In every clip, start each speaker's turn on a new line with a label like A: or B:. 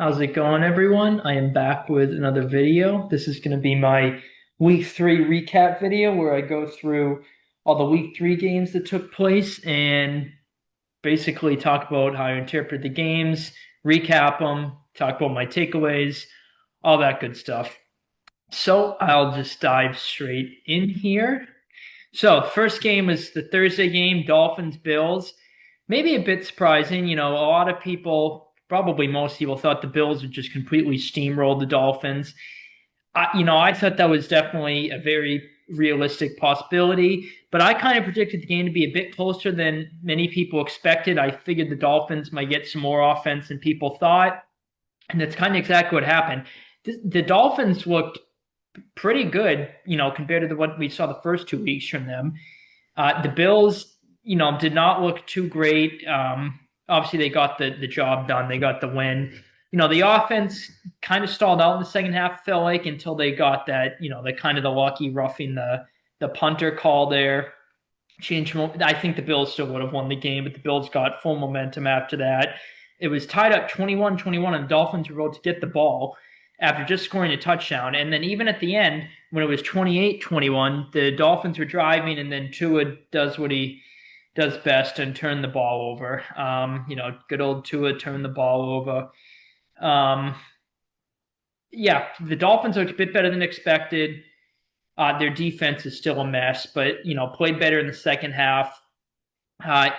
A: How's it going, everyone? I am back with another video. This is going to be my week three recap video where I go through all the week three games that took place and basically talk about how I interpret the games, recap them, talk about my takeaways, all that good stuff. So I'll just dive straight in here. So, first game was the Thursday game, Dolphins Bills. Maybe a bit surprising. A lot of people, probably most people, thought the Bills would just completely steamroll the Dolphins. I thought that was definitely a very realistic possibility, but I kind of predicted the game to be a bit closer than many people expected. I figured the Dolphins might get some more offense than people thought, and that's kind of exactly what happened. The Dolphins looked pretty good, compared to what we saw the first 2 weeks from them. The Bills, did not look too great. Obviously, they got the job done. They got the win. The offense kind of stalled out in the second half, felt like, until they got that, the kind of the lucky roughing the punter call there. I think the Bills still would have won the game, but the Bills got full momentum after that. It was tied up 21-21, and the Dolphins were able to get the ball after just scoring a touchdown. And then even at the end, when it was 28-21, the Dolphins were driving, and then Tua does what he does best and turn the ball over. Good old Tua turned the ball over. Yeah, the Dolphins looked a bit better than expected. Their defense is still a mess, but played better in the second half. Uh,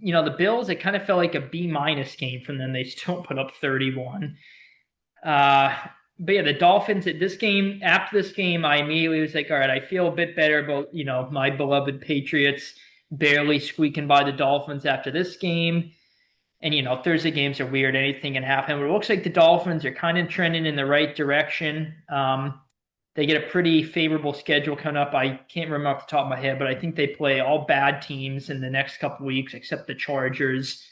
A: the Bills, it kind of felt like a B minus game from them. They still put up 31. Uh, but yeah, the Dolphins at this game, after this game, I immediately was like, all right, I feel a bit better about, my beloved Patriots barely squeaking by the Dolphins after this game. And, Thursday games are weird. Anything can happen. But it looks like the Dolphins are kind of trending in the right direction. They get a pretty favorable schedule coming up. I can't remember off the top of my head, but I think they play all bad teams in the next couple weeks, except the Chargers.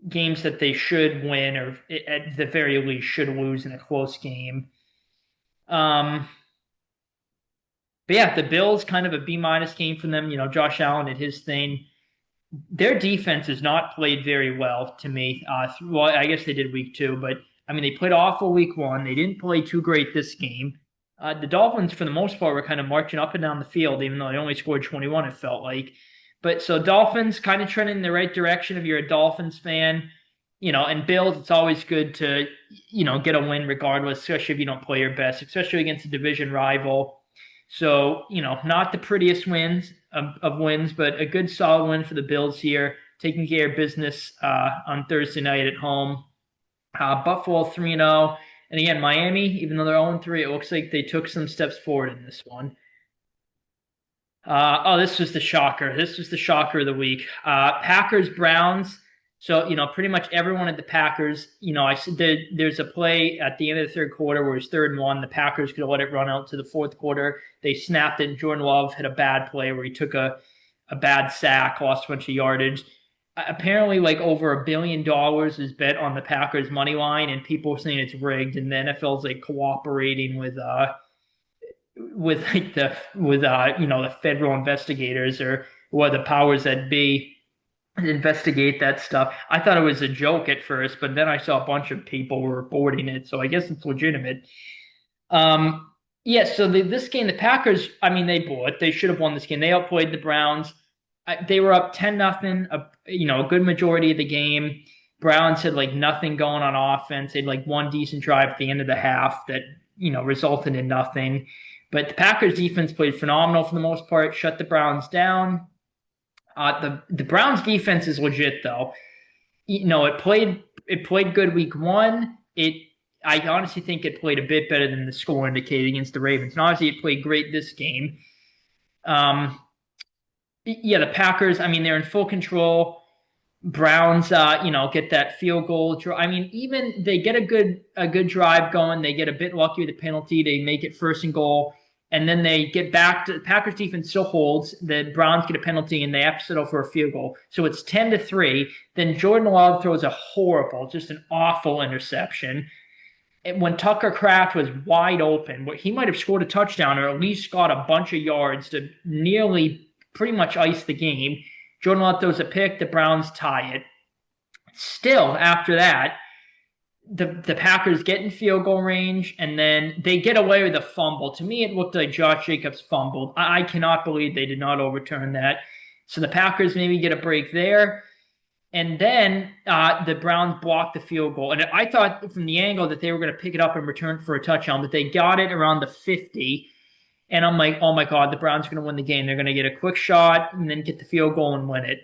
A: Games that they should win, or at the very least should lose in a close game. Um, but yeah, the Bills kind of a B minus game from them. Josh Allen did his thing. Their defense has not played very well to me. Well, I guess they did week two, but I mean they played awful week one. They didn't play too great this game. The Dolphins, for the most part, were kind of marching up and down the field, even though they only scored 21. It felt like, but so Dolphins kind of trending in the right direction if you're a Dolphins fan. And Bills, it's always good to get a win regardless, especially if you don't play your best, especially against a division rival. So, not the prettiest wins of wins, but a good solid win for the Bills here, taking care of business on Thursday night at home. Buffalo 3-0. And again, Miami, even though they're 0-3, it looks like they took some steps forward in this one. This was the shocker. This was the shocker of the week. Packers Browns. So pretty much everyone at the Packers. I said there's a play at the end of the third quarter where it's 3rd and 1. The Packers could have let it run out to the fourth quarter. They snapped it. And Jordan Love had a bad play where he took a bad sack, lost a bunch of yardage. Apparently, like over $1 billion is bet on the Packers money line, and people are saying it's rigged. And the NFL's like cooperating with like the federal investigators or what the powers that be investigate that stuff. I thought it was a joke at first, but then I saw a bunch of people were reporting it, so I guess it's legitimate. Yeah, so this game, the Packers, I mean, they blew it. They should have won this game. They outplayed the Browns. They were up 10-0, a good majority of the game. Browns had like nothing going on offense. They had like one decent drive at the end of the half that, resulted in nothing. But the Packers defense played phenomenal for the most part, shut the Browns down. The Browns defense is legit though. It played good week one. I honestly think it played a bit better than the score indicated against the Ravens. And obviously it played great this game. Yeah, the Packers, I mean, they're in full control. Browns, get that field goal. I mean, even they get a good drive going. They get a bit lucky with the penalty. They make it 1st and goal, and then they get back to the Packers defense still holds. The Browns get a penalty, and they have to settle for a field goal. So it's 10-3. Then Jordan Love throws a horrible, just an awful interception. And when Tucker Kraft was wide open, he might have scored a touchdown or at least got a bunch of yards to nearly pretty much ice the game. Jordan Love throws a pick. The Browns tie it. Still, after that, the Packers get in field goal range, and then they get away with a fumble. To me, it looked like Josh Jacobs fumbled. I cannot believe they did not overturn that. So the Packers maybe get a break there. And then the Browns blocked the field goal. And I thought from the angle that they were going to pick it up and return for a touchdown, but they got it around the 50. And I'm like, oh my God, the Browns are going to win the game. They're going to get a quick shot and then get the field goal and win it.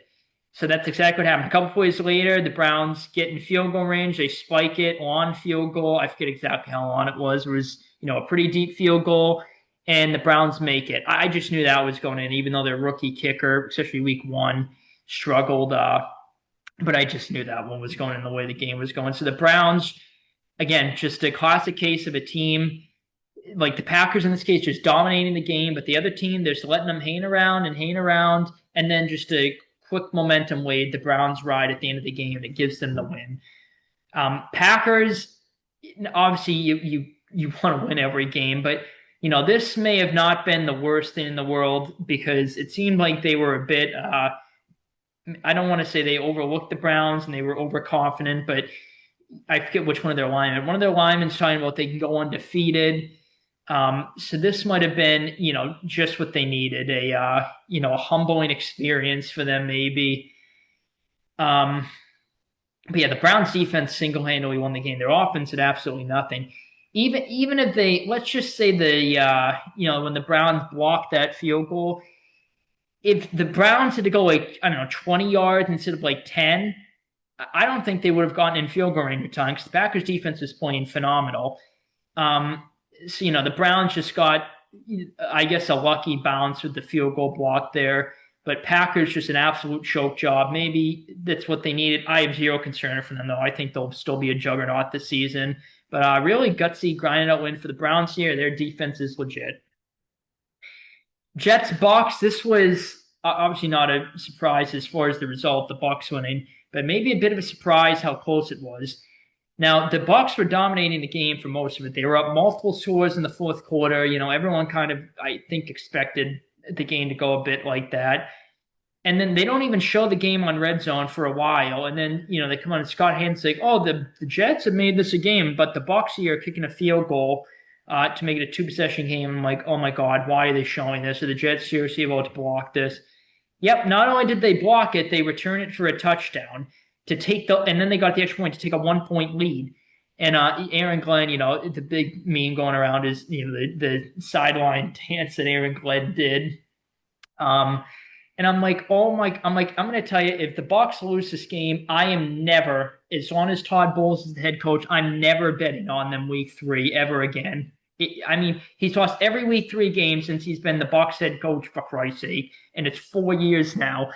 A: So that's exactly what happened. A couple plays later, the Browns get in field goal range. They spike it on field goal. I forget exactly how long it was. It was, a pretty deep field goal, and the Browns make it. I just knew that was going in, even though their rookie kicker, especially week one, struggled. But I just knew that one was going in the way the game was going. So the Browns, again, just a classic case of a team like the Packers in this case, just dominating the game, but the other team, they're just letting them hang around, and then just a quick momentum wave, the Browns ride at the end of the game that gives them the win. Packers, obviously, you want to win every game, but this may have not been the worst thing in the world because it seemed like they were a bit. I don't want to say they overlooked the Browns and they were overconfident, but I forget which one of their linemen. One of their linemen's talking about they can go undefeated. So this might have been, just what they needed, a humbling experience for them, maybe. But yeah, the Browns defense single-handedly won the game. Their offense had absolutely nothing. Even if they, let's just say when the Browns blocked that field goal, if the Browns had to go 20 yards instead of 10, I don't think they would have gotten in field goal range in time because the Packers defense is playing phenomenal. So, the Browns just got, I guess, a lucky bounce with the field goal block there. But Packers just an absolute choke job. Maybe that's what they needed. I have zero concern for them, though. I think they'll still be a juggernaut this season. But really gutsy, grinding out win for the Browns here. Their defense is legit. Jets Bucks. This was obviously not a surprise as far as the result, the Bucks winning, but maybe a bit of a surprise how close it was. Now, the Bucks were dominating the game for most of it. They were up multiple scores in the fourth quarter. Everyone kind of, I think, expected the game to go a bit like that. And then they don't even show the game on Red Zone for a while. And then, they come on and Scott Hansen's like, oh, the Jets have made this a game, but the Bucks here are kicking a field goal to make it a two-possession game. I'm like, oh my God, why are they showing this? Are the Jets seriously about to block this? Yep, not only did they block it, they return it for a touchdown to take and then they got the extra point to take a 1-point lead. And Aaron Glenn, the big meme going around is, the sideline dance that Aaron Glenn did. And I'm like, I'm going to tell you, if the Bucs lose this game, I am never, as long as Todd Bowles is the head coach, I'm never betting on them week 3 ever again. He's lost every week 3 games since he's been the Bucs head coach, for Christ's sake, and it's 4 years now.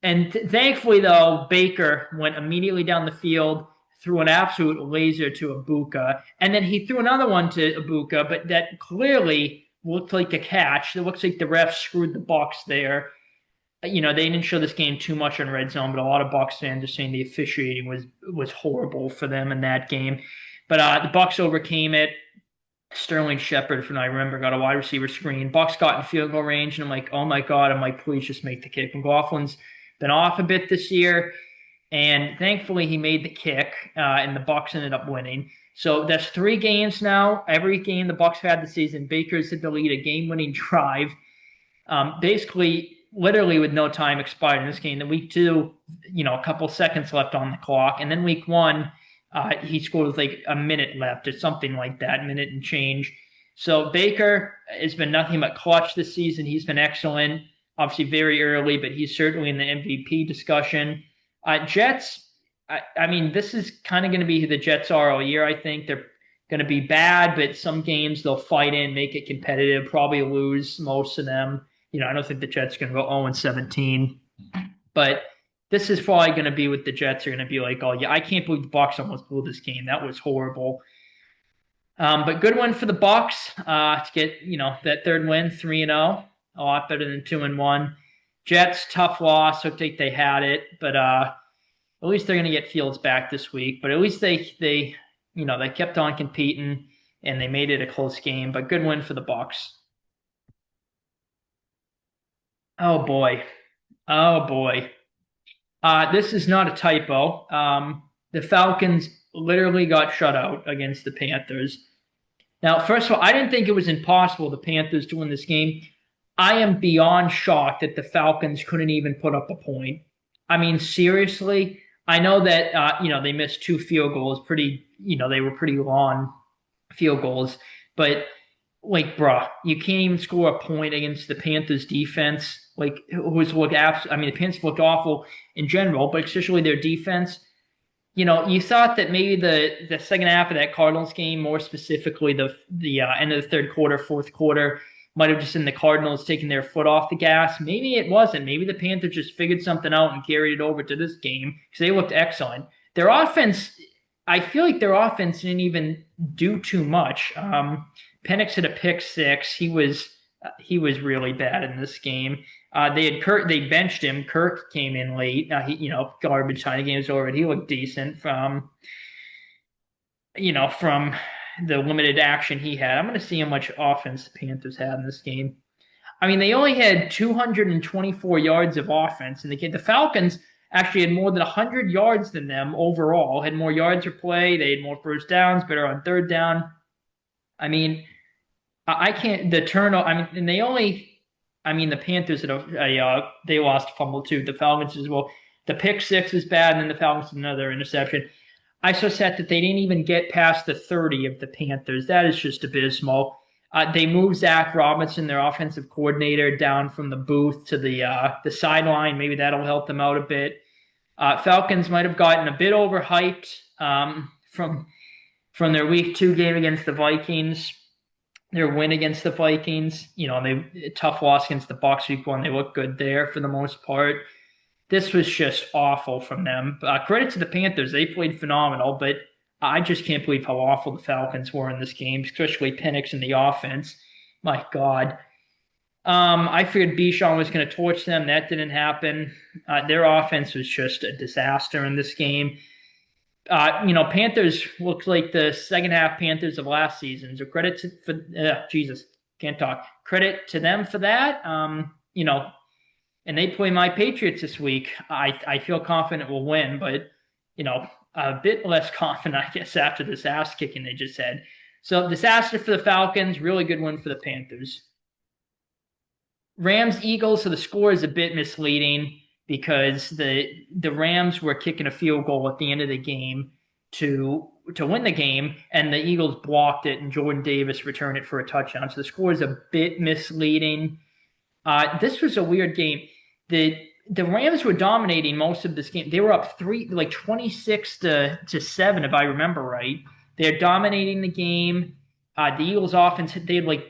A: And thankfully, though, Baker went immediately down the field, threw an absolute laser to Ibuka, and then he threw another one to Ibuka, but that clearly looked like a catch. It looks like the refs screwed the Bucs there. They didn't show this game too much on Red Zone, but a lot of Bucs fans are saying the officiating was horrible for them in that game. But the Bucs overcame it. Sterling Shepard, from I remember, got a wide receiver screen. Bucs got in field goal range, and I'm like, oh my God. I'm like, please just make the kick. McLaughlin's been off a bit this year, and thankfully he made the kick, and the Bucs ended up winning. So that's 3 games now. Every game the Bucs had this season, Baker's had to lead a game-winning drive. Basically, literally with no time expired in this game. Then week 2, a couple seconds left on the clock, and then week 1, he scored with like a minute left or something like that, minute and change. So Baker has been nothing but clutch this season. He's been excellent, obviously very early, but he's certainly in the MVP discussion. Jets, this is kind of going to be who the Jets are all year. I think they're going to be bad, but some games they'll fight in, make it competitive, probably lose most of them. I don't think the Jets are going to go 0-17, but this is probably going to be what the Jets are going to be like. Oh, yeah, I can't believe the Bucs almost blew this game. That was horrible. But good win for the Bucs to get, that third win, 3-0, a lot better than 2-1. Jets, tough loss. Looked like they had it, but at least they're going to get Fields back this week. But at least they kept on competing and they made it a close game. But good win for the Bucs. Oh boy. Oh boy. This is not a typo. The Falcons literally got shut out against the Panthers. Now, first of all, I didn't think it was impossible the Panthers to win this game. I am beyond shocked that the Falcons couldn't even put up a point. I mean, seriously, I know that they missed 2 field goals, they were pretty long field goals, but like, bruh, you can't even score a point against the Panthers defense. Like, who's looked I mean, the Panthers looked awful in general, but especially their defense. You thought that maybe the second half of that Cardinals game, more specifically the end of the third quarter, fourth quarter, might have just been the Cardinals taking their foot off the gas. Maybe it wasn't. Maybe the Panthers just figured something out and carried it over to this game because they looked excellent. Their offense, I feel like their offense didn't even do too much. Penix hit a pick six. He was really bad in this game. They benched him. Kirk came in late. Garbage time. The game's over. He looked decent from the limited action he had. I'm going to see how much offense the Panthers had in this game. I mean, they only had 224 yards of offense in the game. The Falcons actually had more than 100 yards than them overall. Had more yards per play. They had more first downs. Better on third down. I mean, I can't. The turnover. I mean, and they only. I mean, the Panthers they lost a fumble too. The Falcons as well. The pick six is bad, and then the Falcons another interception. I saw set that they didn't even get past the 30 of the Panthers. That is just abysmal. They moved Zach Robinson, their offensive coordinator, down from the booth to the sideline. Maybe that'll help them out a bit. Falcons might have gotten a bit overhyped from their Week 2 game against the Vikings. Their win against the Vikings, tough loss against the Bucs Week 1. They looked good there for the most part. This was just awful from them. Credit to the Panthers. They played phenomenal, but I just can't believe how awful the Falcons were in this game, especially Penix in the offense. My God. I figured Bijan was going to torch them. That didn't happen. Their offense was just a disaster in this game. Panthers looked like the second half Panthers of last season. So credit Credit to them for that. And they play my Patriots this week. I feel confident we'll win, but a bit less confident, I guess, after this ass kicking they just had. So disaster for the Falcons, really good win for the Panthers. Rams Eagles, so the score is a bit misleading because the Rams were kicking a field goal at the end of the game to win the game, and the Eagles blocked it, and Jordan Davis returned it for a touchdown. So the score is a bit misleading. This was a weird game. The Rams were dominating most of this game. They were up 26 to 7, if I remember right. They're dominating the game. The Eagles offense, they had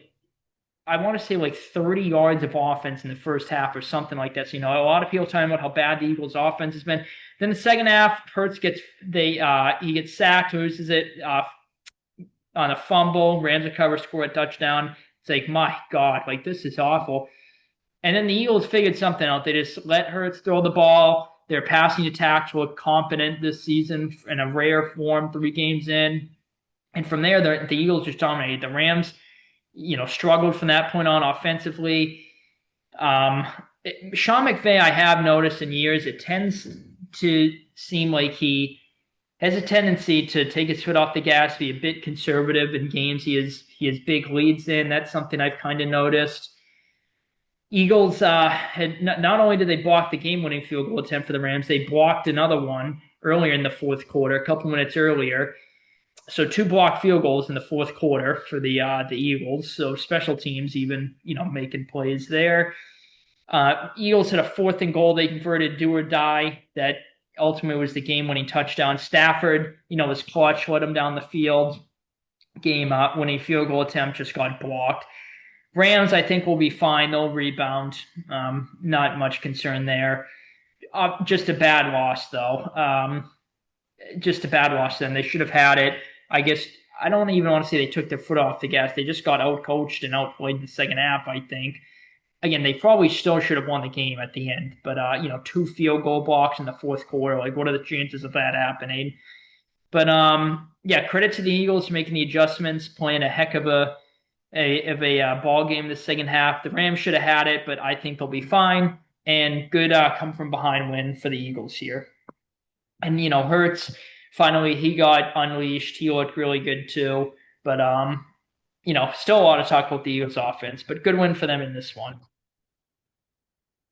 A: I want to say 30 yards of offense in the first half or something like that. So, a lot of people talking about how bad the Eagles offense has been. Then the second half, Hurts gets sacked, loses it on a fumble. Rams recover, score a touchdown. It's like, my God, this is awful. And then the Eagles figured something out. They just let Hurts throw the ball. Their passing attacks look competent this season in a rare form, 3 games in. And from there, the Eagles just dominated. The Rams, struggled from that point on offensively. Sean McVay, I have noticed in years, it tends to seem like he has a tendency to take his foot off the gas, be a bit conservative in games he has big leads in. That's something I've kind of noticed. Eagles had not only did they block the game-winning field goal attempt for the Rams, they blocked another one earlier in the fourth quarter, a couple minutes earlier. So 2 blocked field goals in the fourth quarter for the Eagles. So special teams even, making plays there. Eagles had a 4th and goal. They converted do or die. That ultimately was the game-winning touchdown. Stafford, was clutch, led them down the field. Game-winning field goal attempt just got blocked. Rams, I think, will be fine. They'll rebound. Not much concern there. Just a bad loss, though. Just a bad loss then. They should have had it. I guess I don't even want to say they took their foot off the gas. They just got outcoached and outplayed in the second half, I think. Again, they probably still should have won the game at the end. But, 2 field goal blocks in the fourth quarter. What are the chances of that happening? But, credit to the Eagles for making the adjustments, playing a heck of a ball game the second half. The Rams should have had it, but I think they'll be fine. And good come from behind win for the Eagles here. And, Hurts finally he got unleashed. He looked really good too. But still a lot of talk about the Eagles offense, but good win for them in this one.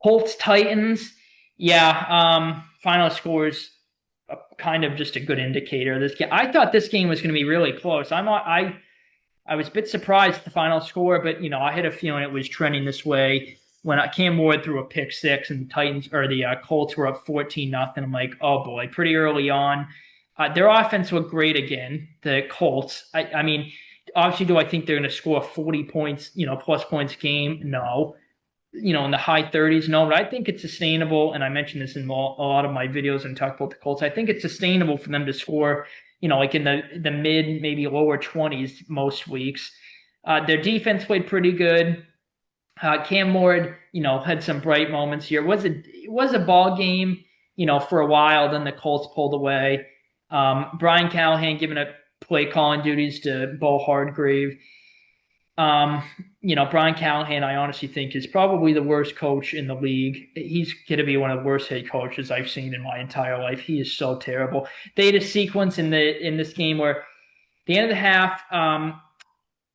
A: Colts Titans, yeah. Final scores kind of just a good indicator of this game. I thought this game was going to be really close. I was a bit surprised at the final score, but I had a feeling it was trending this way. When Cam Ward threw a pick six and the Titans or the Colts were up 14-0, I'm like, oh boy, pretty early on. Their offense looked great again. The Colts. I mean, obviously, do I think they're going to score 40 points, plus points a game? No. In the high 30s, no. But I think it's sustainable, and I mentioned this in a lot of my videos and talk about the Colts. I think it's sustainable for them to score, like in the mid, maybe lower 20s most weeks. Their defense played pretty good. Cam Ward, had some bright moments here. It was a ball game, for a while. Then the Colts pulled away. Brian Callahan giving up play calling duties to Bo Hardgrave. Brian Callahan, I honestly think is probably the worst coach in the league. He's going to be one of the worst head coaches I've seen in my entire life. He is so terrible. They had a sequence in this game where the end of the half,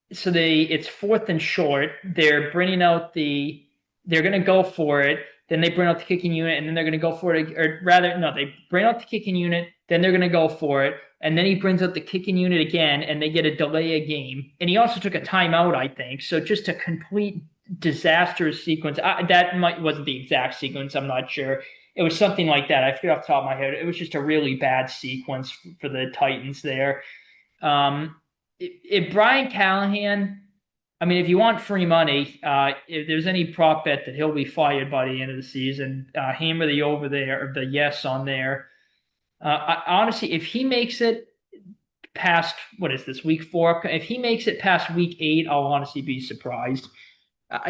A: it's 4th and short. They're bringing out they're going to go for it. Then they bring out the kicking unit, and then they're going to go for it. Or rather, no, they bring out the kicking unit, then they're going to go for it. And then he brings out the kicking unit again, and they get a delay a game. And he also took a timeout, I think. So just a complete disastrous sequence. Wasn't the exact sequence. I'm not sure. It was something like that. I forget off the top of my head. It was just a really bad sequence for the Titans there. If Brian Callahan, I mean, if you want free money, if there's any prop bet that he'll be fired by the end of the season, hammer the over there, or the yes on there. Honestly, if he makes it past, what is this, week 4? If he makes it past week 8, I'll honestly be surprised.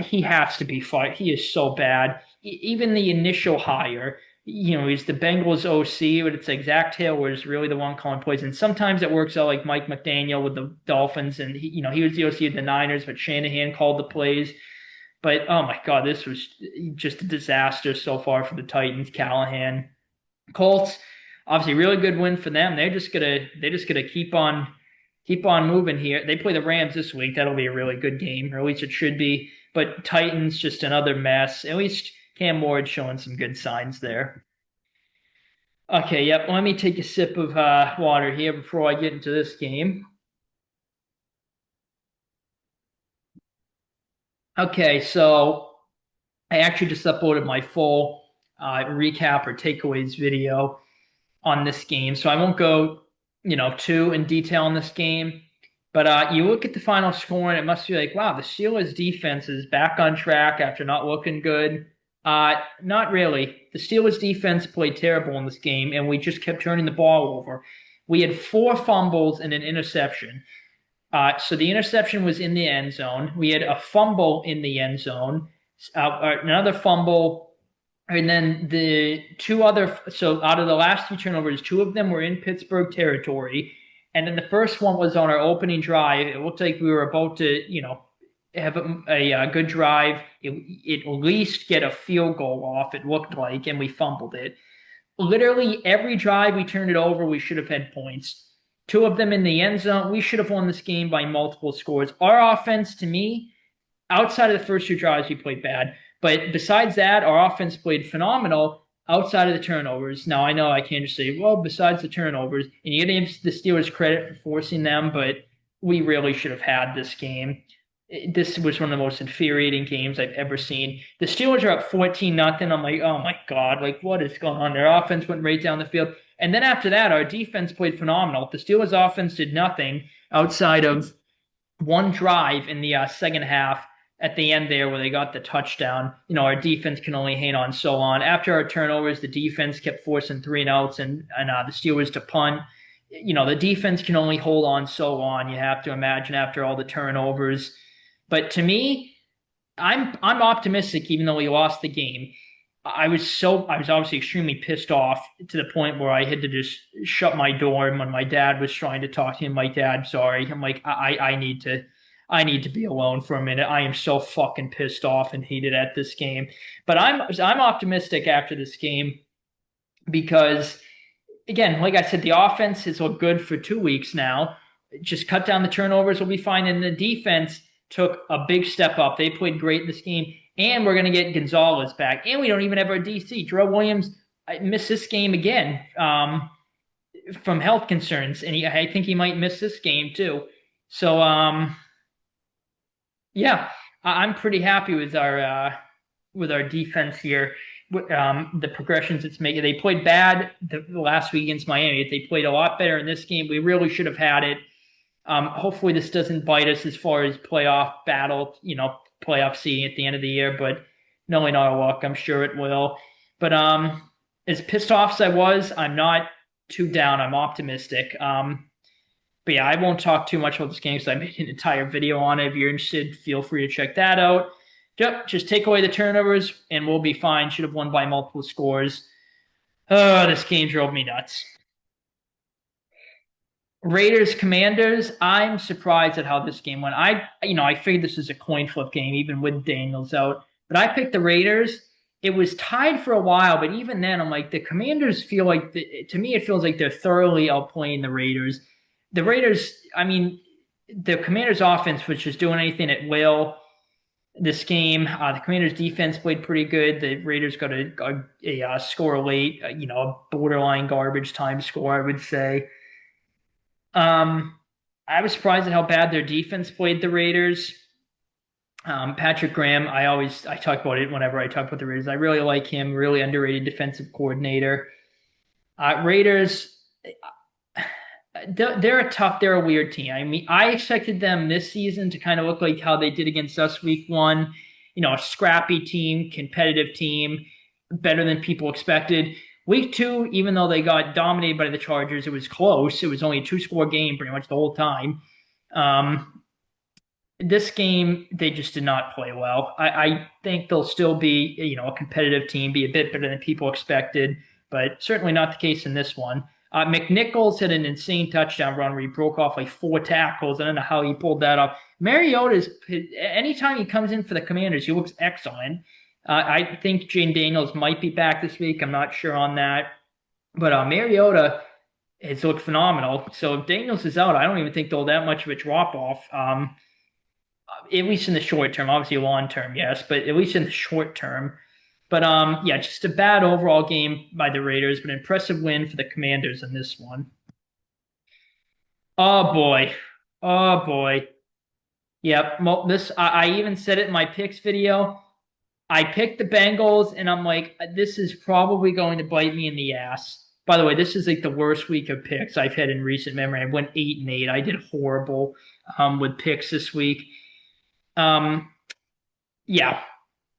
A: He has to be fired. He is so bad. Even the initial hire, he's the Bengals OC, but it's like Zach Taylor is really the one calling plays. And sometimes it works out like Mike McDaniel with the Dolphins, and he was the OC of the Niners, but Shanahan called the plays. But oh my God, this was just a disaster so far for the Titans. Callahan, Colts. Obviously, really good win for them. They're just gonna keep on moving here. They play the Rams this week. That'll be a really good game, or at least it should be. But Titans just another mess. At least Cam Ward showing some good signs there. Okay, yep. Let me take a sip of water here before I get into this game. Okay, so I actually just uploaded my full recap or takeaways video on this game. So I won't go, too in detail on this game. But you look at the final score and it must be like, wow, the Steelers defense is back on track after not looking good. Not really. The Steelers defense played terrible in this game, and we just kept turning the ball over. We had 4 fumbles and an interception. So the interception was in the end zone. We had a fumble in the end zone, another fumble. And then the 2 other, so out of the last 2 turnovers, 2 of them were in Pittsburgh territory. And then the first one was on our opening drive. It looked like we were about to, have a good drive. It at least get a field goal off, it looked like, and we fumbled it. Literally every drive we turned it over, we should have had points. 2 of them in the end zone. We should have won this game by multiple scores. Our offense, to me, outside of the first 2 drives, we played bad. But besides that, our offense played phenomenal outside of the turnovers. Now, I know I can't just say, well, besides the turnovers, and you got to give the Steelers credit for forcing them, but we really should have had this game. This was one of the most infuriating games I've ever seen. The Steelers are up 14-0. I'm like, oh my God, like what is going on? Their offense went right down the field. And then after that, our defense played phenomenal. The Steelers offense did nothing outside of 1 drive in the second half at the end there where they got the touchdown. Our defense can only hang on so on. After our turnovers, the defense kept forcing 3 and outs and the Steelers to punt. The defense can only hold on so on. You have to imagine after all the turnovers. But to me, I'm optimistic even though we lost the game. I was obviously extremely pissed off to the point where I had to just shut my door. And when my dad was trying to talk to him, like, Dad, sorry. I'm like, I need to be alone for a minute. I am so fucking pissed off and heated at this game. But I'm optimistic after this game because again, like I said, the offense has looked good for 2 weeks now. Just cut down the turnovers, will be fine. And the defense took a big step up. They played great in this game. And we're going to get Gonzalez back. And we don't even have our DC. Terrell Williams missed this game again from health concerns. And I think he might miss this game too. So, yeah, I'm pretty happy with our defense here. The progressions it's making. They played bad the last week against Miami. They played a lot better in this game. We really should have had it. Hopefully this doesn't bite us as far as playoff battle, playoff seeding at the end of the year, but knowing our luck, I'm sure it will. But as pissed off as I was, I'm not too down. I'm optimistic. But yeah, I won't talk too much about this game because I made an entire video on it. If you're interested, feel free to check that out. Yep, just take away the turnovers and we'll be fine. Should have won by multiple scores. Oh, this game drove me nuts. Raiders Commanders, I'm surprised at how this game went. I figured this was a coin flip game, even with Daniels out. But I picked the Raiders. It was tied for a while, but even then, I'm like, the Commanders feel like, to me, it feels like they're thoroughly outplaying the Raiders. The Raiders, I mean, the Commanders' offense was just doing anything at will this game. The Commanders' defense played pretty good. The Raiders got a score late, a borderline garbage time score, I would say. I was surprised at how bad their defense played the Raiders. Patrick Graham, I talk about it whenever I talk about the Raiders. I really like him, really underrated defensive coordinator. Raiders, they're a weird team. I mean, I expected them this season to kind of look like how they did against us week one. A scrappy team, competitive team, better than people expected. Week two, even though they got dominated by the Chargers, it was close. It was only a 2-score game pretty much the whole time. This game, they just did not play well. I think they'll still be, a competitive team, be a bit better than people expected, but certainly not the case in this one. McNichols had an insane touchdown run where he broke off like 4 tackles. I don't know how he pulled that off. Mariota's, anytime he comes in for the Commanders, he looks excellent. I think Jane Daniels might be back this week. I'm not sure on that. But Mariota has looked phenomenal. So if Daniels is out, I don't even think they'll that much of a drop off. At least in the short term, obviously long term, yes, but at least in the short term. But yeah, just a bad overall game by the Raiders, but impressive win for the Commanders in this one. Oh boy, oh boy. Yep. Well, I even said it in my picks video. I picked the Bengals, and I'm like, this is probably going to bite me in the ass. By the way, this is like the worst week of picks I've had in recent memory. I went 8-8. I did horrible with picks this week. Yeah,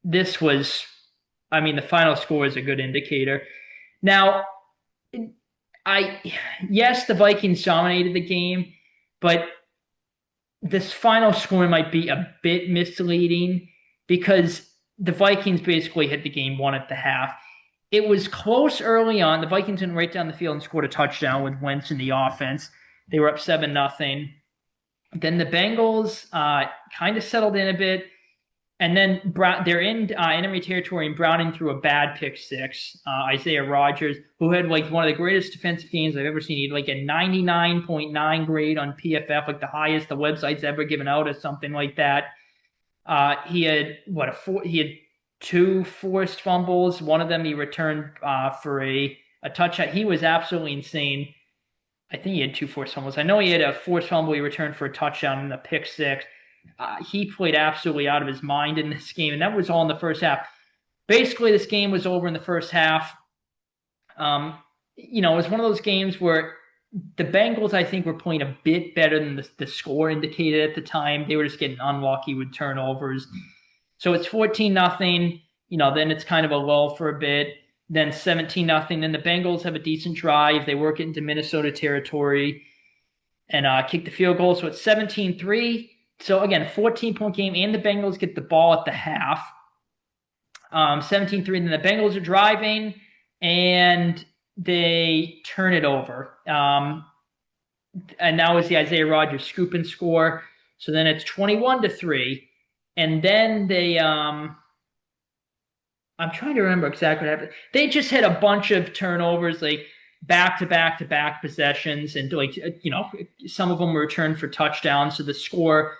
A: this was, I mean, the final score is a good indicator. Now, yes, the Vikings dominated the game, but this final score might be a bit misleading because the Vikings basically hit the game one at the half. It was close early on. The Vikings went right down the field and scored a touchdown with Wentz in the offense. They were up 7-0. Then the Bengals kind of settled in a bit. And then they're in enemy territory, and Browning threw a bad pick six. Isaiah Rodgers, who had like one of the greatest defensive games I've ever seen, he had like a 99.9 grade on PFF, like the highest the website's ever given out, or something like that. He had he had 2 forced fumbles. One of them he returned for a touchdown. He was absolutely insane. I think he had 2 forced fumbles. I know he had a forced fumble he returned for a touchdown and a pick six. He played absolutely out of his mind in this game, and that was all in the first half. Basically, this game was over in the first half. It was one of those games where the Bengals, I think, were playing a bit better than the score indicated at the time. They were just getting unlucky with turnovers. So it's 14-0. Then it's kind of a lull for a bit. Then 17-0. Then the Bengals have a decent drive. They work it into Minnesota territory and kick the field goal. So it's 17-3. So again, 14-point game, and the Bengals get the ball at the half. 17-3, then the Bengals are driving, and they turn it over. And now is the Isaiah Rodgers scoop and score. So then it's 21-3. And then they I'm trying to remember exactly what happened. They just had a bunch of turnovers. Like back to back to back possessions, and like some of them were returned for touchdowns, so the score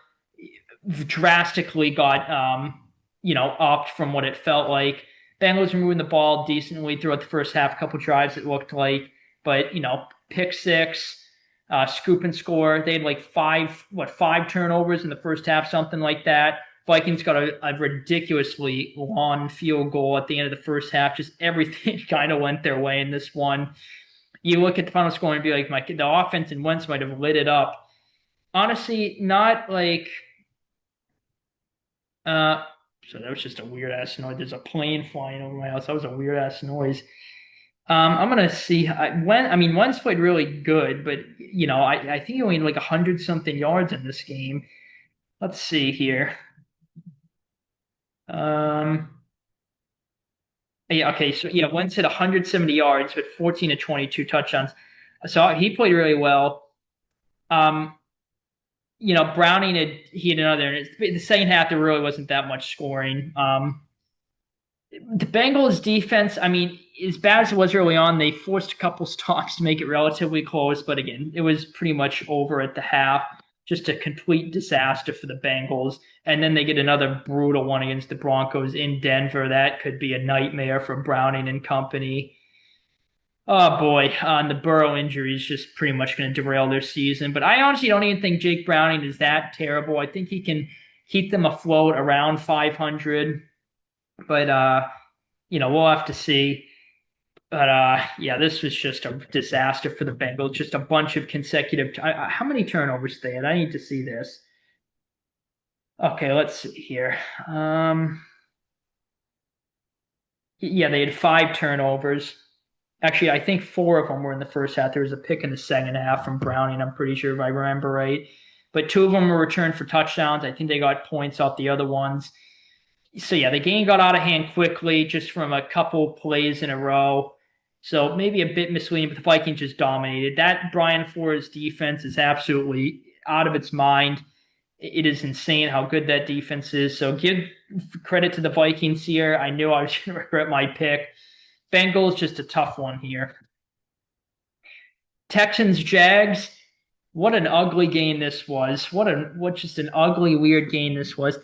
A: drastically got upped from what it felt like. Bengals were moving the ball decently throughout the first half, a couple drives it looked like, but pick six, scoop and score. They had like five turnovers in the first half, something like that. Vikings got a ridiculously long field goal at the end of the first half. Just everything kind of went their way in this one. You look at the final score and be like, the offense and Wentz might have lit it up. Honestly, not like. So that was just a weird ass noise. There's a plane flying over my house. That was a weird ass noise. I'm gonna see Wentz played really good, but I think he only had like 100 something yards in this game. Let's see here. Yeah, okay, so yeah, Wentz hit 170 yards with 14 to 22 touchdowns. So he played really well. Browning had another. In the second half, there really wasn't that much scoring. The Bengals defense, as bad as it was early on, they forced a couple stops to make it relatively close. But again, it was pretty much over at the half. Just a complete disaster for the Bengals. And then they get another brutal one against the Broncos in Denver. That could be a nightmare for Browning and company. Oh boy, the Burrow injury is just pretty much going to derail their season. But I honestly don't even think Jake Browning is that terrible. I think he can keep them afloat around 500. But we'll have to see. But yeah, this was just a disaster for the Bengals. Just a bunch of consecutive. How many turnovers they had? I need to see this. Okay, let's see here. Yeah, they had 5 turnovers. Actually, I think 4 of them were in the first half. There was a pick in the second half from Browning, I'm pretty sure, if I remember right. But 2 of them were returned for touchdowns. I think they got points off the other ones. So yeah, the game got out of hand quickly just from a couple plays in a row. So maybe a bit misleading, but the Vikings just dominated. That Brian Flores defense is absolutely out of its mind. It is insane how good that defense is. So give credit to the Vikings here. I knew I was going to regret my pick. Bengals, just a tough one here. Texans, Jags. What an ugly game this was. What just an ugly, weird game this was.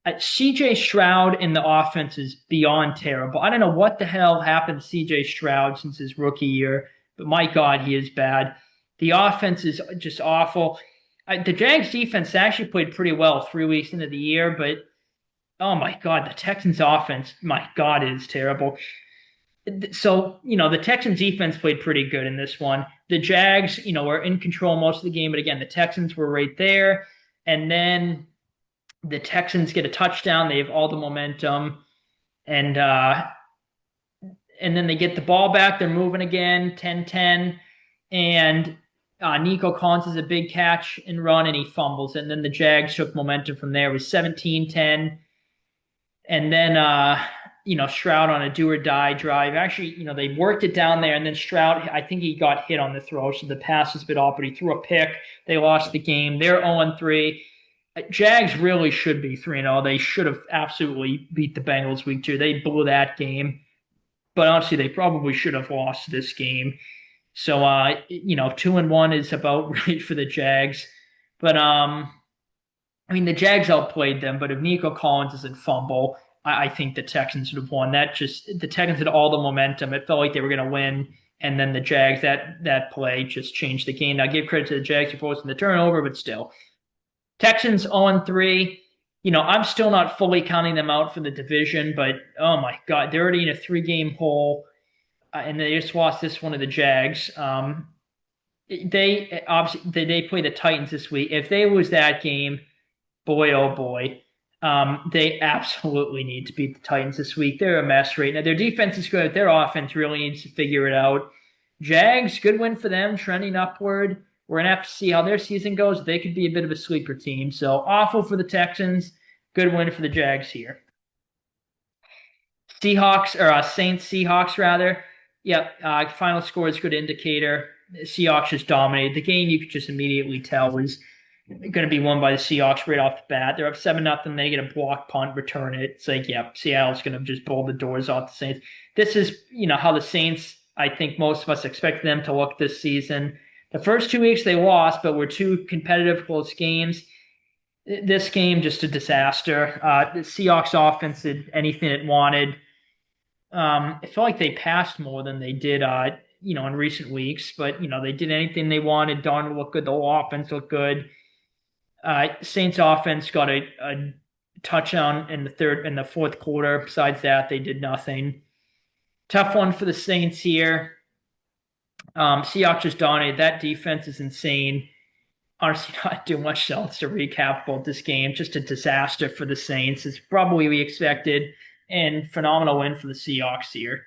A: CJ Stroud in the offense is beyond terrible. I don't know what the hell happened to CJ Stroud since his rookie year, but my God, he is bad. The offense is just awful. The Jags defense actually played pretty well 3 weeks into the year, but oh my God, the Texans offense, my God, it is terrible. So, the Texans defense played pretty good in this one. The Jags, were in control most of the game, but again, the Texans were right there. And then the Texans get a touchdown. They have all the momentum. And then they get the ball back. They're moving again, 10-10. And Nico Collins has a big catch and run, and he fumbles. And then the Jags took momentum from there. It was 17-10. And then, Stroud on a do-or-die drive. Actually, they worked it down there, and then Stroud, I think he got hit on the throw, so the pass was a bit off, but he threw a pick. They lost the game. They're 0-3. Jags really should be 3-0. They should have absolutely beat the Bengals week 2. They blew that game. But honestly, they probably should have lost this game. So, 2-1 is about right for the Jags. But, the Jags outplayed them, but if Nico Collins doesn't fumble, I think the Texans would have won. The Texans had all the momentum. It felt like they were going to win. And then the Jags, that play just changed the game. Now, give credit to the Jags for forcing the turnover, but still. Texans 0-3. I'm still not fully counting them out for the division, but oh my God, they're already in a 3-game hole, and they just lost this one to the Jags. They play the Titans this week. If they lose that game, boy oh boy, they absolutely need to beat the Titans this week. They're a mess right now. Their defense is good. Their offense really needs to figure it out. Jags, good win for them, trending upward. We're going to have to see how their season goes. They could be a bit of a sleeper team. So awful for the Texans. Good win for the Jags here. Saints Seahawks rather. Yep. Final score is a good indicator. The Seahawks just dominated. The game you could just immediately tell was going to be won by the Seahawks right off the bat. They're up 7-0. They get a block punt, return it. It's like, yeah, Seattle's going to just blow the doors off the Saints. This is, how the Saints I think most of us expected them to look this season. The first 2 weeks they lost, but were two competitive, close games. This game, just a disaster. The Seahawks offense did anything it wanted. It felt like they passed more than they did, in recent weeks. But they did anything they wanted. Darnold looked good. The whole offense looked good. Saints offense got a touchdown in the fourth quarter. Besides that, they did nothing. Tough one for the Saints here. Seahawks just dominated. That defense is insane. Honestly, not too much else to recap about this game. Just a disaster for the Saints. It's probably we expected, and phenomenal win for the Seahawks here.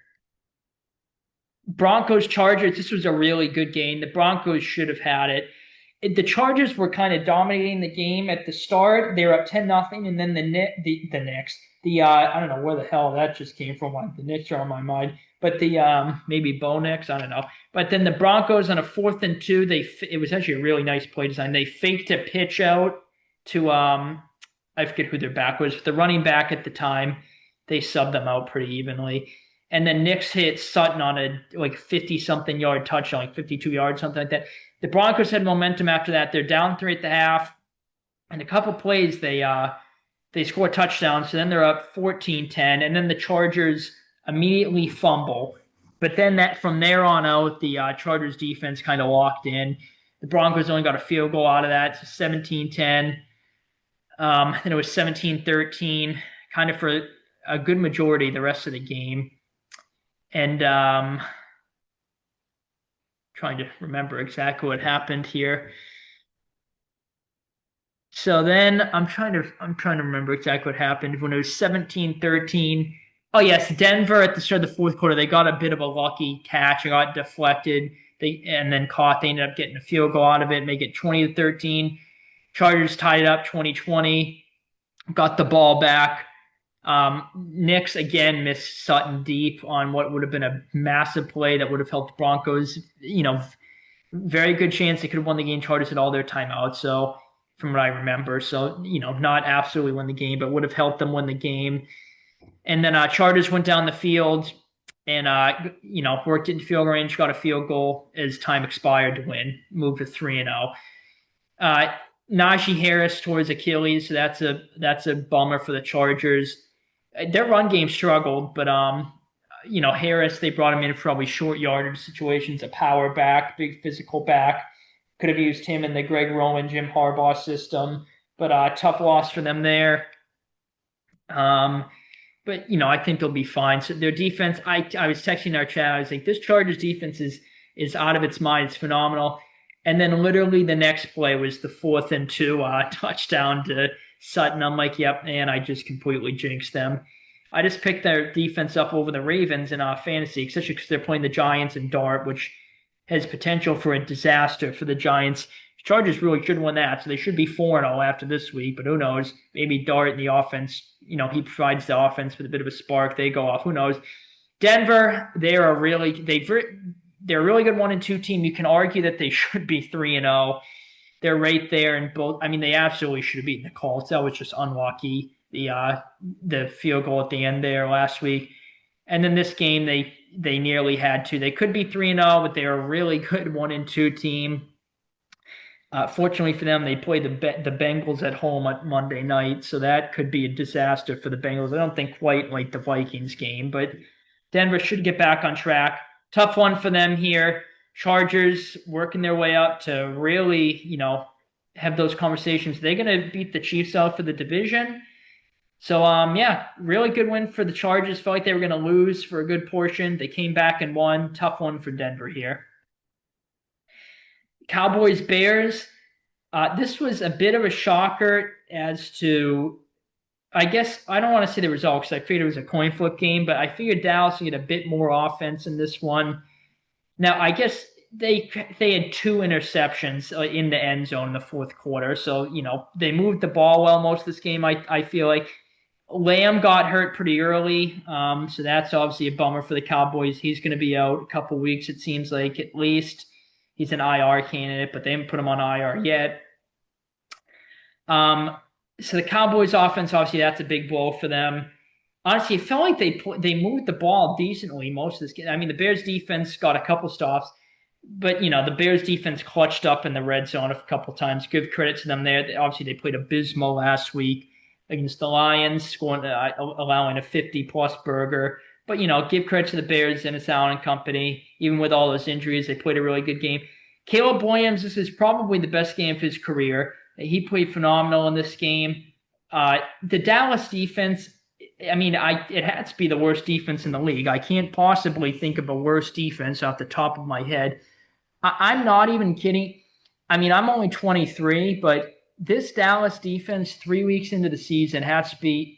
A: Broncos Chargers. This was a really good game. The Broncos should have had it. The Chargers were kind of dominating the game at the start. They were up 10-0, and then the Knicks. I don't know where the hell that just came from. The Knicks are on my mind, but maybe Bo Nix. I don't know. But then the Broncos on a 4th and 2. It was actually a really nice play design. They faked a pitch out to I forget who their back was, but the running back at the time. They subbed them out pretty evenly. And then Knicks hit Sutton on a 50-something yard touchdown, 52 yards, something like that. The Broncos had momentum after that. They're down 3 at the half. And a couple plays, they score touchdowns. So then they're up 14-10. And then the Chargers immediately fumble. But then from there on out, the Chargers defense kind of locked in. The Broncos only got a field goal out of that. So 17-10. Then it was 17-13, kind of for a good majority the rest of the game. And trying to remember exactly what happened here. So then I'm trying to remember exactly what happened when it was 17-13. Oh yes, Denver at the start of the fourth quarter, they got a bit of a lucky catch. It got deflected. And then caught. They ended up getting a field goal out of it, make it 20-13. Chargers tied it up 20-20. Got the ball back. Knicks again missed Sutton deep on what would have been a massive play that would have helped Broncos. Very good chance they could have won the game. Chargers had all their timeouts, so from what I remember, so not absolutely win the game, but would have helped them win the game. And then Chargers went down the field and worked into field range, got a field goal as time expired to win, moved to 3-0. Najee Harris tore his Achilles, so that's a bummer for the Chargers. Their run game struggled, but Harris, they brought him in for probably short yardage situations, a power back, big physical back. Could have used him in the Greg Roman, Jim Harbaugh system, but tough loss for them there. But I think they'll be fine. So their defense, I was texting our chat. I was like, this Chargers defense is out of its mind. It's phenomenal. And then literally the next play was the 4th and 2 touchdown to Sutton. I'm like, yep, and I just completely jinxed them. I just picked their defense up over the Ravens in fantasy, especially because they're playing the Giants in Dart, which has potential for a disaster for the Giants. Chargers really should win that, so they should be 4-0 after this week, but who knows? Maybe Dart in the offense, he provides the offense with a bit of a spark. They go off. Who knows? Denver, they're a really good 1-2 team. You can argue that they should be 3-0. They're right there in both. I mean, they absolutely should have beaten the Colts. That was just unlucky. The field goal at the end there last week. And then this game, they nearly had to. They could be 3-0, but they're a really good 1-2 team. Fortunately for them, they play the Bengals at home on Monday night, so that could be a disaster for the Bengals. I don't think quite like the Vikings game, but Denver should get back on track. Tough one for them here. Chargers working their way up to really, have those conversations. Are they going to beat the Chiefs out for the division? So, really good win for the Chargers. Felt like they were going to lose for a good portion. They came back and won. Tough one for Denver here. Cowboys Bears. This was a bit of a shocker as to, I guess, I don't want to say the result because I figured it was a coin flip game, but I figured Dallas would get a bit more offense in this one. Now, I guess they had 2 interceptions in the end zone in the fourth quarter, so they moved the ball well most of this game. I feel like Lamb got hurt pretty early, so that's obviously a bummer for the Cowboys. He's going to be out a couple weeks, it seems like, at least. He's an IR candidate, but they haven't put him on IR yet. So the Cowboys offense, obviously, that's a big blow for them. Honestly, it felt like they moved the ball decently most of this game. I mean, the Bears defense got a couple stops, but the Bears defense clutched up in the red zone a couple times. Give credit to them there. Obviously, they played abysmal last week against the Lions, scoring allowing a 50-plus burger. But give credit to the Bears, Dennis Allen and company. Even with all those injuries, they played a really good game. Caleb Williams, this is probably the best game of his career. He played phenomenal in this game. The Dallas defense, I mean, it had to be the worst defense in the league. I can't possibly think of a worse defense off the top of my head. I'm not even kidding. I mean, I'm only 23, but this Dallas defense, 3 weeks into the season, has to be.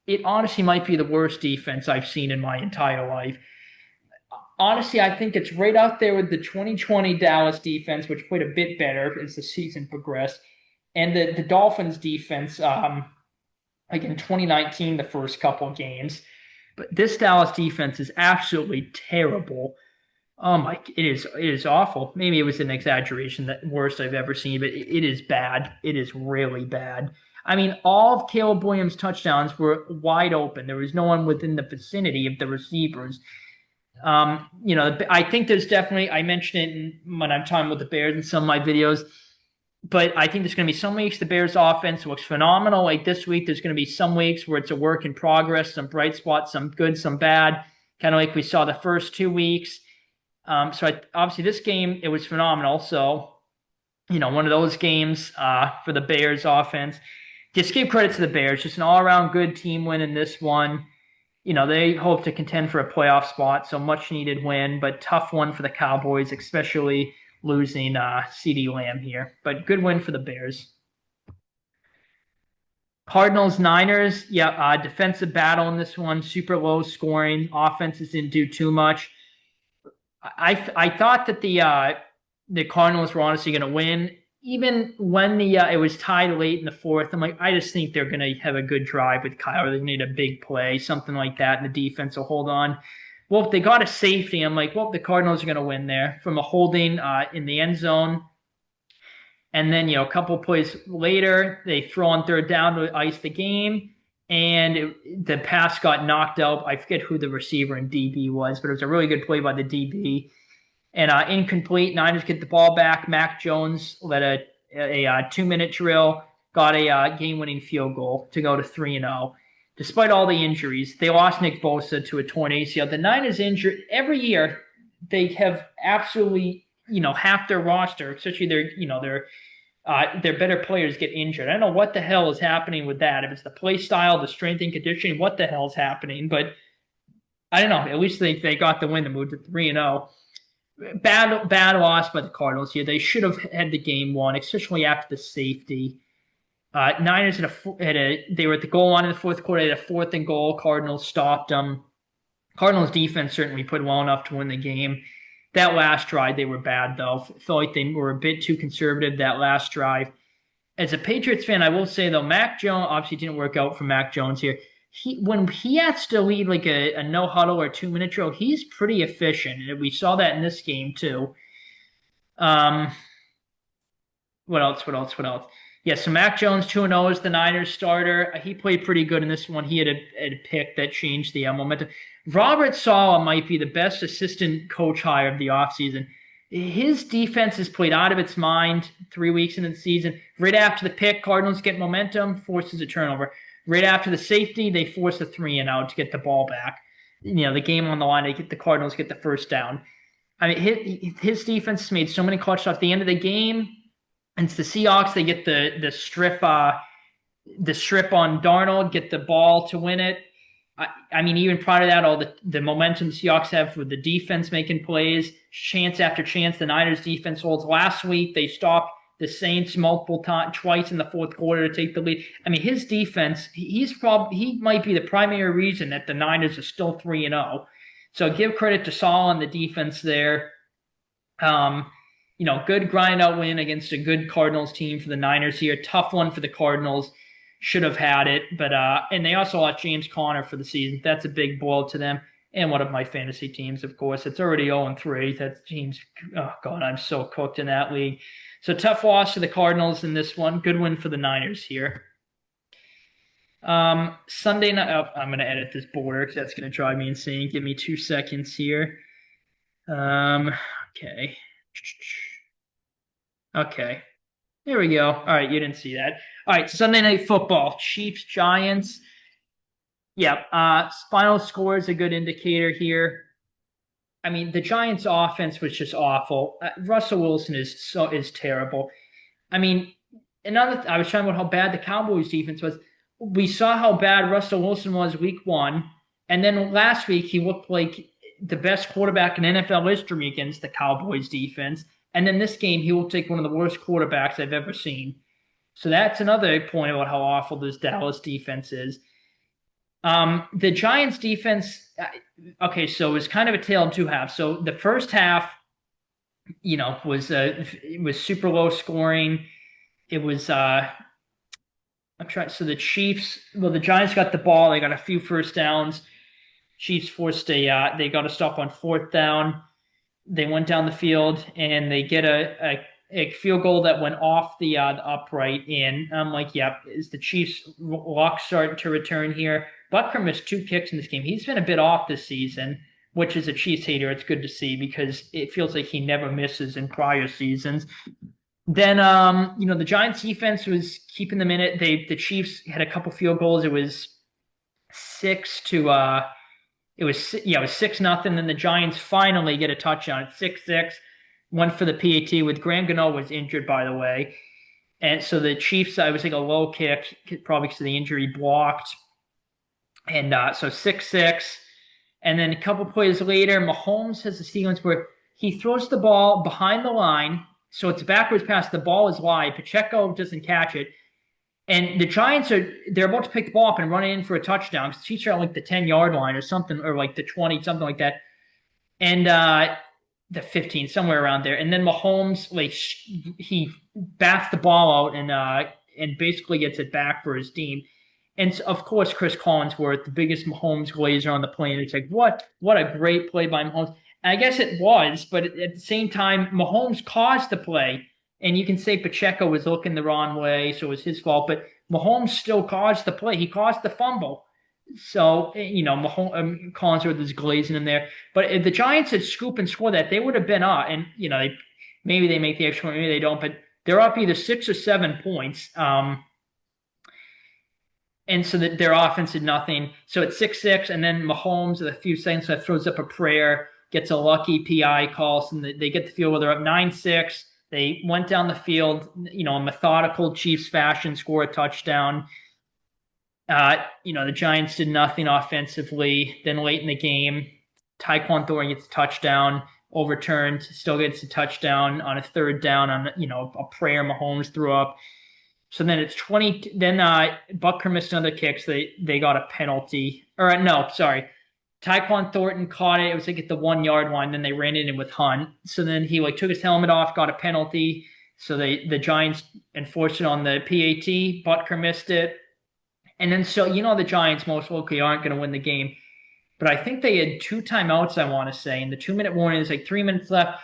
A: It honestly might be the worst defense I've seen in my entire life. Honestly, I think it's right out there with the 2020 Dallas defense, which played a bit better as the season progressed, and the Dolphins defense, like in 2019, the first couple of games. But this Dallas defense is absolutely terrible. Oh my! It is awful. Maybe it was an exaggeration, the worst I've ever seen, but it is bad. It is really bad. I mean, all of Caleb Williams' touchdowns were wide open. There was no one within the vicinity of the receivers. I think there's definitely, I mentioned it when I'm talking about the Bears in some of my videos, but I think there's going to be some weeks the Bears offense looks phenomenal. Like this week, there's going to be some weeks where it's a work in progress, some bright spots, some good, some bad, kind of like we saw the first 2 weeks. Obviously this game, it was phenomenal. So, one of those games for the Bears offense. Just give credit to the Bears. Just an all-around good team win in this one. They hope to contend for a playoff spot, so much needed win, but tough one for the Cowboys, especially losing CeeDee Lamb here. But good win for the Bears. Cardinals, Niners, yeah, defensive battle in this one, super low scoring. Offenses didn't do too much. I thought that the Cardinals were honestly going to win. Even when it was tied late in the fourth, I'm like, I just think they're going to have a good drive with Kyler. They need a big play, something like that, and the defense will hold on. Well, if they got a safety, I'm like, well, the Cardinals are going to win there from a holding in the end zone. And then, a couple plays later, they throw on third down to ice the game. And the pass got knocked out. I forget who the receiver and DB was, but it was a really good play by the DB. And incomplete. Niners get the ball back. Mac Jones led a 2-minute drill, got a game-winning field goal to go to 3-0. Despite all the injuries, they lost Nick Bosa to a torn ACL. The Niners injured every year. They have absolutely, half their roster, especially their better players get injured. I don't know what the hell is happening with that. If it's the play style, the strength and conditioning, what the hell is happening? But I don't know. At least they got the win to move to 3-0. Bad loss by the Cardinals here. They should have had the game won, especially after the safety. Niners they were at the goal line in the fourth quarter. They had a 4th and goal. Cardinals stopped them. Cardinals defense certainly played well enough to win the game. That last drive, they were bad, though. Felt like they were a bit too conservative that last drive. As a Patriots fan, I will say, though, Mac Jones obviously didn't work out for Mac Jones here. When he has to lead like a no huddle or 2-minute drill, he's pretty efficient. And we saw that in this game, too. What else? Yeah, so Mac Jones, 2-0 is the Niners starter. He played pretty good in this one. He had a pick that changed the momentum. Robert Saleh might be the best assistant coach hire of the offseason. His defense has played out of its mind 3 weeks into the season. Right after the pick, Cardinals get momentum, forces a turnover. Right after the safety, they force a 3-and-out to get the ball back. The game on the line, the Cardinals get the first down. I mean, his defense has made so many clutch shots. At the end of the game, and it's the Seahawks. They get the strip on Darnold, get the ball to win it. I mean, even prior to that, all the momentum the Seahawks have with the defense making plays, chance after chance. The Niners defense holds. Last week, they stopped the Saints multiple times, twice in the fourth quarter to take the lead. I mean, his defense, he might be the primary reason that the Niners are still 3-0. So give credit to Saul and the defense there. Good grind out win against a good Cardinals team for the Niners here. Tough one for the Cardinals. Should have had it, but and they also lost James Conner for the season. That's a big blow to them. And one of my fantasy teams, of course. It's already 0-3. That team's, oh God, I'm so cooked in that league. So tough loss to the Cardinals in this one. Good win for the Niners here. Sunday night. Oh, I'm gonna edit this border because that's gonna drive me insane. Give me 2 seconds here. Um, okay. Okay. There we go. All right, you didn't see that. All right, Sunday night football. Chiefs, Giants. Yep. Final score is a good indicator here. I mean, the Giants' offense was just awful. Russell Wilson is terrible. I mean, I was talking about how bad the Cowboys' defense was. We saw how bad Russell Wilson was week 1, and then last week he looked like the best quarterback in NFL history against the Cowboys' defense. And then this game, he looked like one of the worst quarterbacks I've ever seen. So that's another point about how awful this Dallas defense is. The Giants defense, okay, so it was kind of a tale of two halves. So the first half, it was super low scoring. It was I'm trying. So the Giants got the ball. They got a few first downs. Chiefs forced they got a stop on 4th down. They went down the field and they get a field goal that went off the upright. And I'm like, yeah, is the Chiefs' luck starting to return here? Butker missed 2 kicks in this game. He's been a bit off this season, which is a Chiefs hater. It's good to see because it feels like he never misses in prior seasons. Then, the Giants defense was keeping them in it. The Chiefs had a couple field goals. It was 6-0. Then the Giants finally get a touchdown at 6-6. Went for the PAT with Graham Gano was injured, by the way. And so the Chiefs, I was like a low kick, probably because of the injury, blocked. And so 6-6. And then a couple plays later, Mahomes has the sequence where he throws the ball behind the line. So it's a backwards pass. The ball is wide. Pacheco doesn't catch it. And the Giants they're about to pick the ball up and run in for a touchdown. The Chiefs are at like the 10-yard line or something, or like the 20, something like that. And the 15, somewhere around there. And then Mahomes, he bats the ball out and basically gets it back for his team. And of course, Chris Collinsworth, the biggest Mahomes glazer on the planet. It's like, what a great play by Mahomes. And I guess it was, but at the same time, Mahomes caused the play. And you can say Pacheco was looking the wrong way, so it was his fault. But Mahomes still caused the play. He caused the fumble. So, Mahomes, Collinsworth is glazing in there. But if the Giants had scooped and scored that, they would have been up. And, maybe they make the extra point, maybe they don't. But they're up either 6 or 7 points. And so that their offense did nothing. So it's 6-6, and then Mahomes, with a few seconds left, throws up a prayer, gets a lucky PI call, and they get the field where they're up 9-6. They went down the field, in methodical Chiefs fashion, score a touchdown. The Giants did nothing offensively. Then late in the game, Tyquan Thornton gets a touchdown, overturned, still gets a touchdown on a 3rd down on, a prayer Mahomes threw up. So then it's 20. Then Butker missed another kick, so they got a penalty. Or no, sorry. Tyquan Thornton caught it. It was like at the 1-yard line. Then they ran it in with Hunt. So then he took his helmet off, got a penalty. So the Giants enforced it on the PAT. Butker missed it. And then the Giants most likely aren't going to win the game. But I think they had 2 timeouts, I want to say. And the 2-minute warning is like 3 minutes left.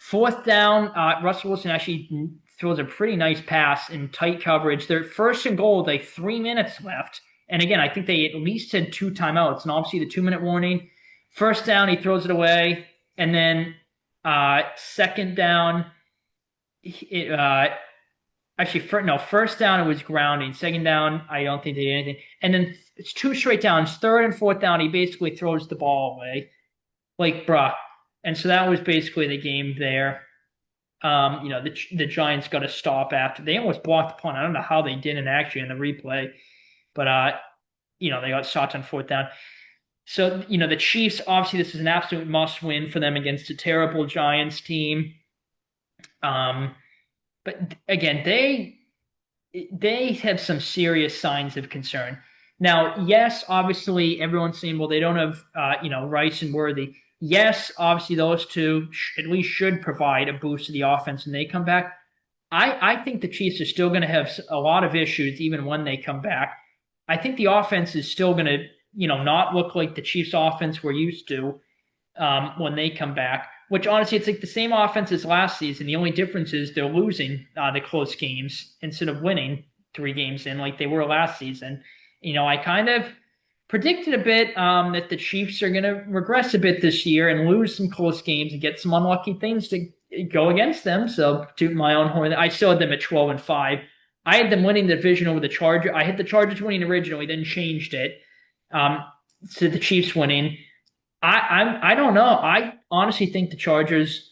A: 4th down, Russell Wilson actually throws a pretty nice pass in tight coverage. They're 1st and goal with like 3 minutes left. And again, I think they at least had 2 timeouts. And obviously the 2-minute warning. 1st down, he throws it away. And then 2nd down, 1st down, it was grounding. 2nd down, I don't think they did anything. And then it's 2 straight downs. 3rd and 4th down, he basically throws the ball away. Like, bruh. And so that was basically the game there. The Giants got a stop after. They almost blocked the punt. I don't know how they didn't actually in the replay. But, they got shots on 4th down. So, the Chiefs, obviously this is an absolute must win for them against a terrible Giants team. But again, they have some serious signs of concern. Now, yes, obviously everyone's saying, well, they don't have, Rice and Worthy. Yes, obviously those two at least should provide a boost to the offense when they come back. I think the Chiefs are still going to have a lot of issues even when they come back. I think the offense is still going to, not look like the Chiefs offense we're used to when they come back, which honestly, it's like the same offense as last season. The only difference is they're losing the close games instead of winning 3 games in like they were last season. I kind of predicted a bit that the Chiefs are going to regress a bit this year and lose some close games and get some unlucky things to go against them. So, to my own horn, I still had them at 12-5. I had them winning the division over the Chargers. I had the Chargers winning originally, then changed it to the Chiefs winning. I don't know. I honestly think the Chargers.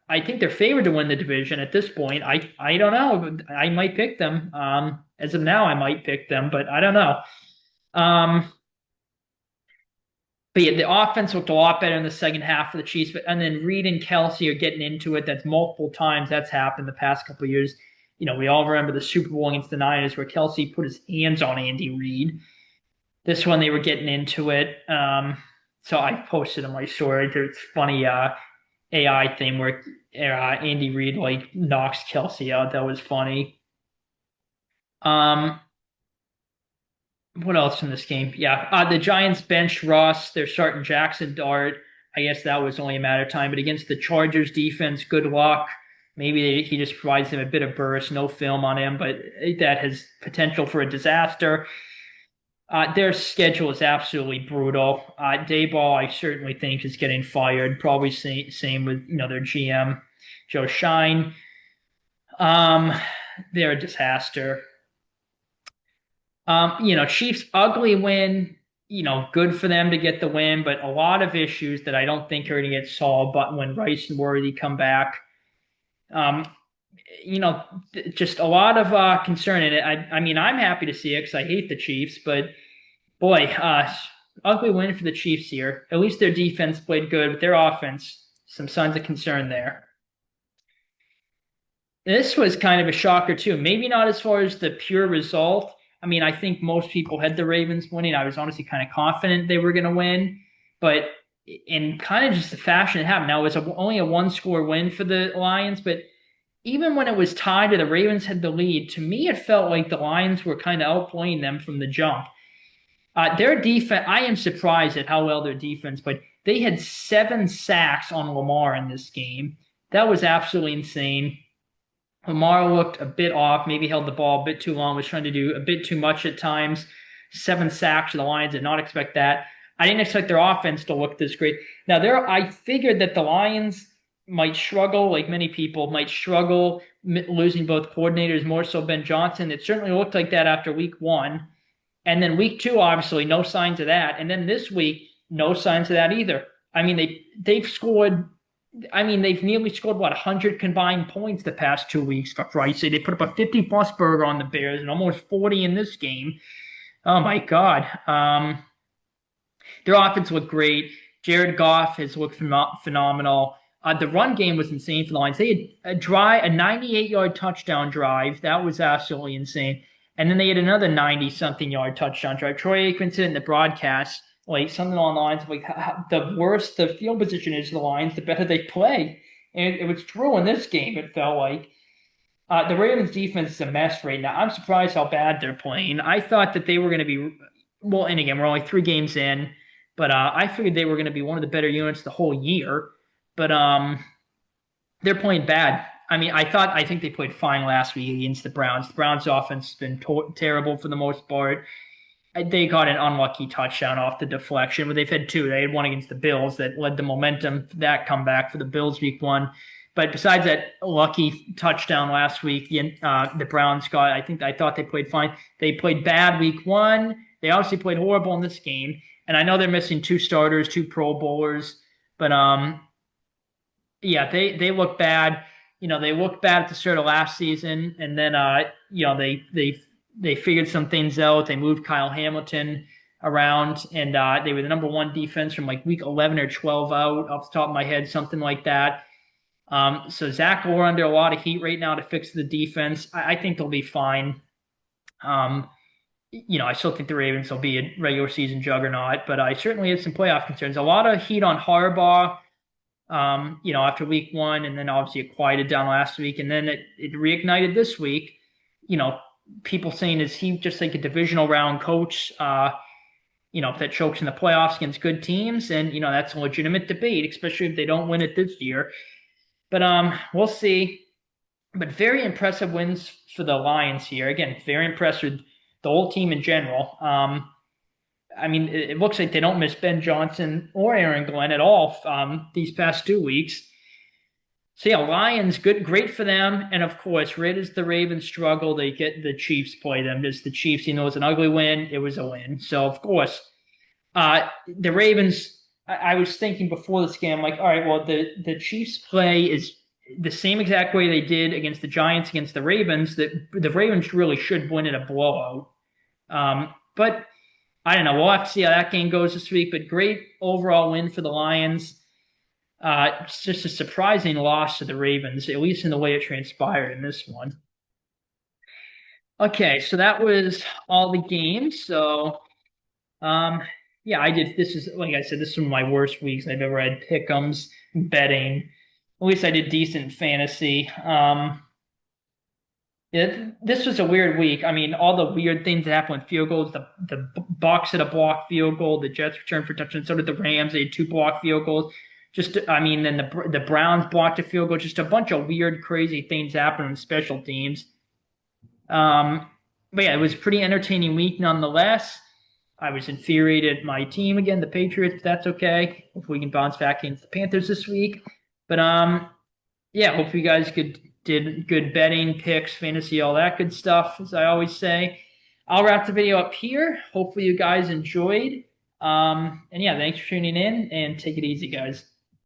A: I think they're favored to win the division at this point. I don't know. I might pick them. As of now, I might pick them, but I don't know. Um, but yeah, the offense looked a lot better in the second half for the Chiefs. And then Reed and Kelsey are getting into it. That's multiple times that's happened the past couple of years. We all remember the Super Bowl against the Niners where Kelsey put his hands on Andy Reid. This one they were getting into it. So I posted on my story. There's funny AI thing where Andy Reid like knocks Kelsey out. That was funny. What else in this game? Yeah, the Giants benched Ross. They're starting Jackson Dart. I guess that was only a matter of time. But against the Chargers defense, good luck. Maybe he just provides them a bit of burst. No film on him, but that has potential for a disaster. Their schedule is absolutely brutal. Daboll, I certainly think, is getting fired. Probably same with their GM, Joe Shine. They're a disaster. Chiefs ugly win. Good for them to get the win, but a lot of issues that I don't think are going to get solved. But when Rice and Worthy come back, just a lot of concern in it. I mean, I'm happy to see it because I hate the Chiefs, but boy, ugly win for the Chiefs here. At least their defense played good, but their offense, some signs of concern there. This was kind of a shocker too. Maybe not as far as the pure result. I mean, I think most people had the Ravens winning. I was honestly kind of confident they were going to win, but in kind of just the fashion it happened. Now it was only a one-score win for the Lions, but even when it was tied or the Ravens had the lead, to me it felt like the Lions were kind of outplaying them from the jump. Their defense, I am surprised at how well their defense played. They had 7 sacks on Lamar in this game. That was absolutely insane. Lamar looked a bit off, maybe held the ball a bit too long, was trying to do a bit too much at times. 7 sacks for the Lions, did not expect that. I didn't expect their offense to look this great. Now, I figured that the Lions might struggle, like many people, might struggle losing both coordinators, more so Ben Johnson. It certainly looked like that after week 1. And then week 2, obviously, no signs of that. And then this week, no signs of that either. I mean, they've scored. I mean, they've nearly scored, 100 combined points the past 2 weeks, for Christ's sake. They put up a 50-plus burger on the Bears and almost 40 in this game. Oh, my God. Their offense looked great. Jared Goff has looked phenomenal. The run game was insane for the Lions. They had a 98-yard touchdown drive. That was absolutely insane. And then they had another 90-something yard touchdown drive. Troy Aikman said in the broadcast, like something along the lines of like the worse the field position is to the Lions, the better they play. And it was true in this game, it felt like. The Ravens defense is a mess right now. I'm surprised how bad they're playing. I thought that they were going to be, well, and again, we're only 3 games in, but I figured they were going to be one of the better units the whole year. But they're playing bad. I mean, I think they played fine last week against the Browns. The Browns' offense has been terrible for the most part. They got an unlucky touchdown off the deflection, but they've had 2. They had one against the Bills that led the momentum for that comeback for the Bills week 1. But besides that lucky touchdown last week, the Browns got, I thought they played fine. They played bad week 1. They obviously played horrible in this game. And I know they're missing 2 starters, 2 Pro Bowlers. But, yeah, they look bad. They looked bad at the start of last season. And then, they figured some things out. They moved Kyle Hamilton around, and they were the number 1 defense from like week 11 or 12 out, off the top of my head, something like that. So Zach Orr under a lot of heat right now to fix the defense. I think they'll be fine. I still think the Ravens will be a regular season juggernaut, but I certainly have some playoff concerns. A lot of heat on Harbaugh, after week 1, and then obviously it quieted down last week, and then it reignited this week. People saying, is he just like a divisional round coach, that chokes in the playoffs against good teams? And, that's a legitimate debate, especially if they don't win it this year. But we'll see. But very impressive wins for the Lions here. Again, very impressed with the whole team in general. I mean, it looks like they don't miss Ben Johnson or Aaron Glenn at all these past 2 weeks. So yeah, Lions, good, great for them. And of course, right as the Ravens struggle, they get the Chiefs play them. Just the Chiefs, it was an ugly win. It was a win. So of course, the Ravens. I was thinking before this game, like, all right, well, the Chiefs play is the same exact way they did against the Giants against the Ravens. That the Ravens really should win in a blowout. But I don't know. We'll have to see how that game goes this week. But great overall win for the Lions. It's just a surprising loss to the Ravens, at least in the way it transpired in this one. Okay, so that was all the games. So, yeah, I did. This is, like I said, this is one of my worst weeks I've ever had pick'ems, betting. At least I did decent fantasy. This was a weird week. I mean, all the weird things that happened with field goals. The Bucs had a blocked field goal. The Jets returned for touchdown. So did the Rams. They had 2 blocked field goals. I mean, then the Browns blocked a field goal. Just a bunch of weird, crazy things happened in special teams. But yeah, it was a pretty entertaining week nonetheless. I was infuriated at my team again, the Patriots. But that's okay. If we can bounce back against the Panthers this week. But yeah, hope you guys did good betting, picks, fantasy, all that good stuff, as I always say. I'll wrap the video up here. Hopefully you guys enjoyed. And yeah, thanks for tuning in, and take it easy, guys.